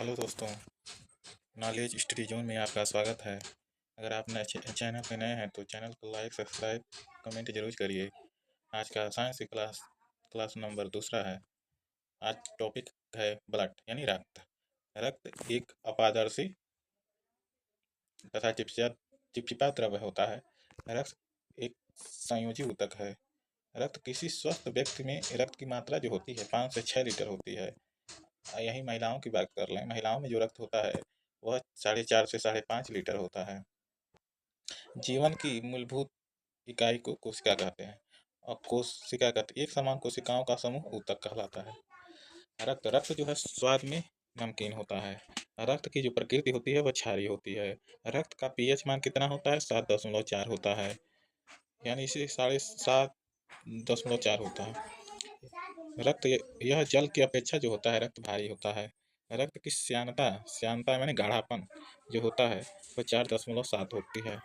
Hello दोस्तों, knowledge study zone में आपका स्वागत है। अगर आप नए चैनल पे नए हैं तो चैनल को लाइक सब्सक्राइब कमेंट जरूर करिए। आज का साइंस की क्लास नंबर दूसरा है। आज टॉपिक है ब्लड यानी रक्त। रक्त एक अपारदर्शी तथा चिपचिपा द्रव्य होता है। रक्त एक संयोजी ऊतक है। रक्त किसी स्वस्थ व्यक्ति में रक्त की मात्रा जो होती है 5 से 6 लीटर होती है। यही महिलाओं की बात कर लें, महिलाओं में जो रक्त होता है वह 4.5 से 5.5 लीटर होता है। जीवन की मूलभूत इकाई को कोशिका कहते हैं और कोशिका कहते एक समान कोशिकाओं का समूह ऊतक कहलाता है। रक्त रक्त जो है स्वाद में नमकीन होता है। रक्त की जो प्रकृति होती है वह क्षारीय होती है। रक्त का पीएच मान कितना होता है? 7.4 होता है, यानी इसे 7.4 होता है। रक्त यह जल की अपेक्षा जो होता है रक्त भारी होता है। रक्त की श्यानता श्यानता माने गाढ़ापन जो होता है वह 4.7 होती है।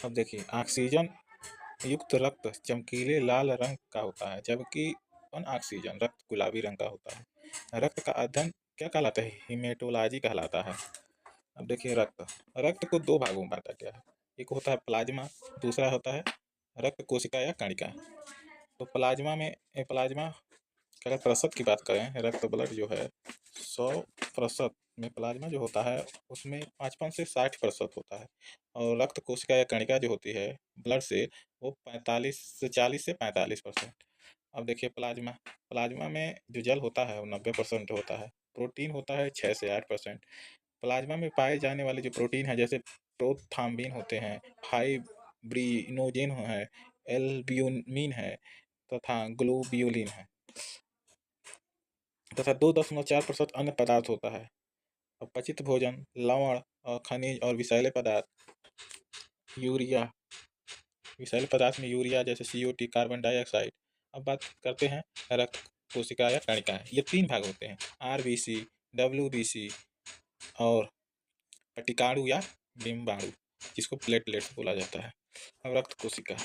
अब देखिए, ऑक्सीजन युक्त रक्त चमकीले लाल रंग का होता है, जबकि अनऑक्सीजन रक्त गुलाबी रंग का होता है। रक्त का अध्ययन क्या कहलाता है? हीमेटोलॉजी कहलाता है। अब देखिए, रक्त रक्त को दो भागों में बांटा गया है। एक होता है प्लाज्मा, दूसरा होता है रक्त कोशिका या कणिका। तो प्लाज्मा अगर प्रतिशत की बात करें, रक्त ब्लड जो है 100% में प्लाज्मा जो होता है उसमें 55 से 60% होता है, और रक्त कोशिका या कणिका जो होती है ब्लड से वो 40 से 45%। अब देखिए, प्लाज्मा प्लाज्मा में जो जल होता है वो 90% होता है। प्रोटीन होता है 6 से 8%। प्लाज्मा में पाए जाने वाले जो प्रोटीन है जैसे प्रोथाम्बिन होते हैं, फाइब्रिनोजेन है, एल्ब्यूमिन है तथा ग्लोब्यूलिन है तथा 2.4% अन्य पदार्थ होता है। अपचित भोजन, लवण और खनिज और विषैले पदार्थ। यूरिया विषैले पदार्थ में यूरिया जैसे CO2, कार्बन डाइऑक्साइड। अब बात करते हैं रक्त कोशिका या कणिका। ये 3 भाग होते हैं, RBC, WBC और पटिकाणु या डिम्बाणु, जिसको प्लेटलेट्स बोला जाता है। अब रक्त कोशिका,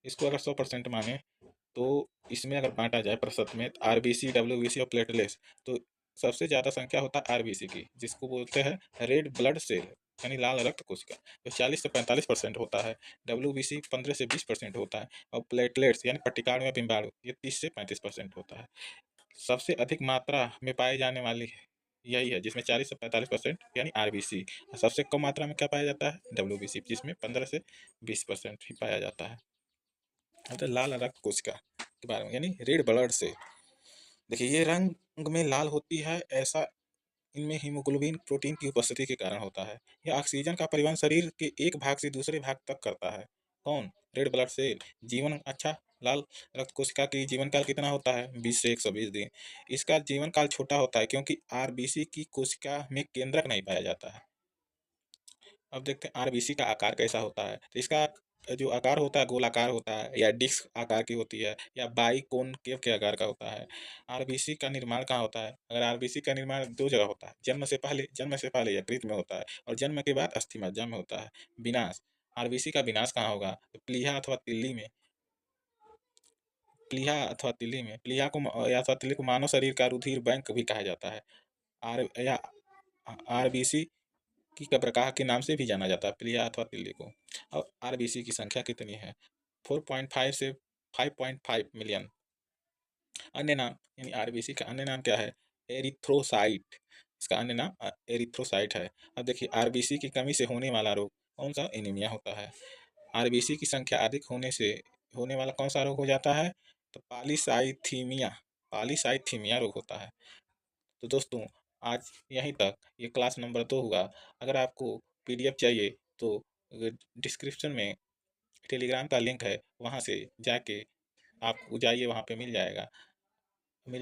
इसको अगर 100% माने तो इसमें अगर बांटा जाए प्रतिशत में RBC, WBC और प्लेटलेट्स, तो सबसे ज़्यादा संख्या होता है RBC की, जिसको बोलते हैं रेड ब्लड सेल यानी लाल रक्त कोशिका, जो 40 से 45% होता है। WBC 15 से 20% होता है, और प्लेटलेट्स यानी पट्टिकाणु या बिम्बाणु ये 30 से 35% होता है। सबसे अधिक मात्रा में पाए जाने वाली यही है, जिसमें 40 से 45% यानी RBC। सबसे कम मात्रा में क्या पाया जाता है? WBC, जिसमें 15 से 20% ही पाया जाता है। तो लाल रक्त कोशिका के बारे में यानी रेड ब्लड सेल, देखिए ये रंग में लाल होती है। ऐसा इनमें हीमोग्लोबिन प्रोटीन की उपस्थिति के कारण होता है। यह ऑक्सीजन का परिवहन शरीर के एक भाग से दूसरे भाग तक करता है। कौन? Red blood cell. जीवन अच्छा, लाल रक्त कोशिका की जीवन काल कितना होता है? 20 से 120 दिन। इसका जीवन काल छोटा होता है क्योंकि RBC की कोशिका में केंद्रक नहीं पाया जाता है। अब देखते हैं RBC का आकार कैसा होता है। तो इसका जो आकार होता है गोलाकार होता है, या डिस्क आकार की होती है, या बाइकोनकेव के आकार का होता है। RBC का निर्माण कहाँ होता है? अगर RBC का निर्माण 2 जगह होता है, जन्म से पहले यकृत में होता है, और जन्म के बाद अस्थि मज्जा में होता है। विनाश, RBC का विनाश कहाँ होगा? तो प्लीहा अथवा तिल्ली में। प्लीहा को मानव शरीर का रुधिर बैंक भी कहा जाता है। आर या RBC की कब्रगाह के नाम से भी जाना जाता है, प्लिया अथवा तिल्ली को। और RBC की संख्या कितनी है? 4.5 से 5.5 मिलियन। अन्य नाम यानी RBC का अन्य नाम क्या है? एरिथ्रोसाइट। इसका अन्य नाम एरिथ्रोसाइट है। अब देखिए, RBC की कमी से होने वाला रोग कौन सा? एनीमिया होता है। RBC की संख्या अधिक होने से होने वाला कौन सा रोग हो जाता है? तो पॉलीसाइथीमिया रोग होता है। तो दोस्तों, आज यहीं तक, ये क्लास नंबर 2 हुआ। अगर आपको PDF चाहिए तो डिस्क्रिप्शन में टेलीग्राम का लिंक है, वहाँ से जाके आप जाइए, वहाँ पे मिल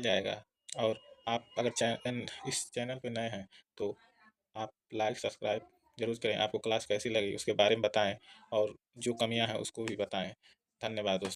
जाएगा। और आप अगर इस चैनल पे नए हैं तो आप लाइक सब्सक्राइब जरूर करें। आपको क्लास कैसी लगी उसके बारे में बताएं, और जो कमियां हैं उसको भी बताएं। धन्यवाद दोस्तों।